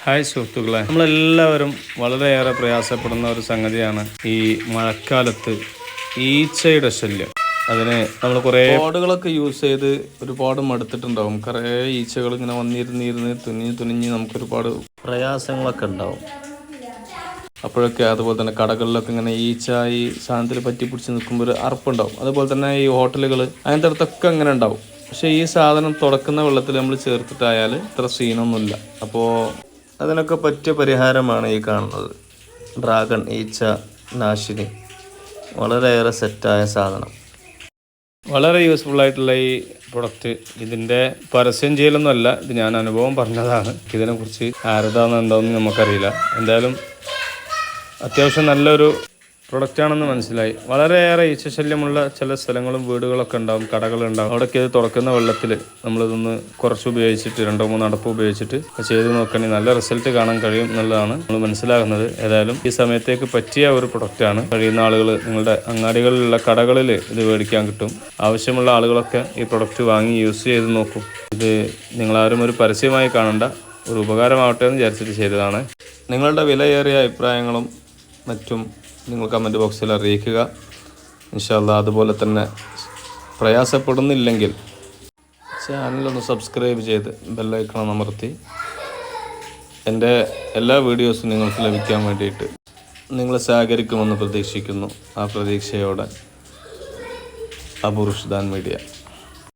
Hi സുഹൃത്തുക്കളെ, നമ്മളെല്ലാവരും വളരെയേറെ പ്രയാസപ്പെടുന്ന ഒരു സംഗതിയാണ് ഈ മഴക്കാലത്ത് ഈച്ചയുടെ ശല്യം. അതിന് നമ്മൾ കുറേ ബോർഡുകളൊക്കെ യൂസ് ചെയ്ത് ഒരുപാട് മടുത്തിട്ടുണ്ടാവും. കുറേ ഈച്ചകൾ ഇങ്ങനെ വന്നിരുന്ന് തുനിഞ്ഞ് നമുക്കൊരുപാട് പ്രയാസങ്ങളൊക്കെ ഉണ്ടാവും. അപ്പോഴൊക്കെ അതുപോലെ തന്നെ കടകളിലൊക്കെ ഇങ്ങനെ ഈച്ച ഈ സാധനത്തിൽ പറ്റി പിടിച്ച് നിൽക്കുമ്പോൾ ഒരു അറപ്പുണ്ടാവും. അതുപോലെ തന്നെ ഈ ഹോട്ടലുകൾ അങ്ങനത്തെ അടുത്തൊക്കെ അങ്ങനെ ഉണ്ടാവും. പക്ഷേ ഈ സാധനം തുടക്കുന്ന വെള്ളത്തിൽ നമ്മൾ ചേർത്തിട്ടായാൽ ഇത്ര സീനൊന്നുമില്ല. അപ്പോൾ അതിനൊക്കെ പറ്റിയ പരിഹാരമാണ് ഈ കാണുന്നത്. ഡ്രാഗൺ ഈച്ച നാശിനി, വളരെയേറെ സെറ്റായ സാധനം, വളരെ യൂസ്ഫുൾ ആയിട്ടുള്ള ഈ പ്രൊഡക്റ്റ്. ഇതിൻ്റെ പരസ്യം ചെയ്യലൊന്നുമല്ല, ഇത് ഞാൻ അനുഭവം പറഞ്ഞതാണ്. ഇതിനെക്കുറിച്ച് ആരതാന്ന് എന്താണെന്ന് നമുക്കറിയില്ല. എന്തായാലും അത്യാവശ്യം നല്ലൊരു പ്രൊഡക്റ്റാണെന്ന് മനസ്സിലായി. വളരെയേറെ ഈച്ചശല്യമുള്ള ചില സ്ഥലങ്ങളും വീടുകളൊക്കെ ഉണ്ടാവും, കടകളുണ്ടാവും. അവിടെയൊക്കെ ഇത് തുറക്കുന്ന വെള്ളത്തിൽ നമ്മളിതൊന്ന് കുറച്ച് ഉപയോഗിച്ചിട്ട് 2-3 അടപ്പ് ഉപയോഗിച്ചിട്ട് ചെയ്ത് നോക്കുകയാണെങ്കിൽ നല്ല റിസൾട്ട് കാണാൻ കഴിയും എന്നുള്ളതാണ് നമ്മൾ മനസ്സിലാകുന്നത്. ഏതായാലും ഈ സമയത്തേക്ക് പറ്റിയ ഒരു പ്രൊഡക്റ്റാണ്. കഴിയുന്ന ആളുകൾ നിങ്ങളുടെ അങ്ങാടികളിലുള്ള കടകളിൽ ഇത് മേടിക്കാൻ കിട്ടും. ആവശ്യമുള്ള ആളുകളൊക്കെ ഈ പ്രൊഡക്റ്റ് വാങ്ങി യൂസ് ചെയ്ത് നോക്കും. ഇത് നിങ്ങളാരും ഒരു പരസ്യമായി കാണേണ്ട, ഒരു ഉപകാരമാവട്ടെ എന്ന് വിചാരിച്ചിട്ട് ചെയ്തതാണ്. നിങ്ങളുടെ വിലയേറിയ അഭിപ്രായങ്ങളും മറ്റും നിങ്ങൾ കമൻറ്റ് ബോക്സിൽ അറിയിക്കുക. ഇൻഷാ അല്ലാഹ്. അതുപോലെ തന്നെ പ്രയാസപ്പെടുന്നില്ലെങ്കിൽ ചാനലൊന്ന് സബ്സ്ക്രൈബ് ചെയ്ത് ബെല്ലൈക്കൺ അമർത്തി എൻ്റെ എല്ലാ വീഡിയോസും നിങ്ങൾക്ക് ലഭിക്കാൻ വേണ്ടിയിട്ട് നിങ്ങൾ സഹകരിക്കുമെന്ന് പ്രതീക്ഷിക്കുന്നു. ആ പ്രതീക്ഷയോടെ അബു റുഷ്ദാൻ മീഡിയ.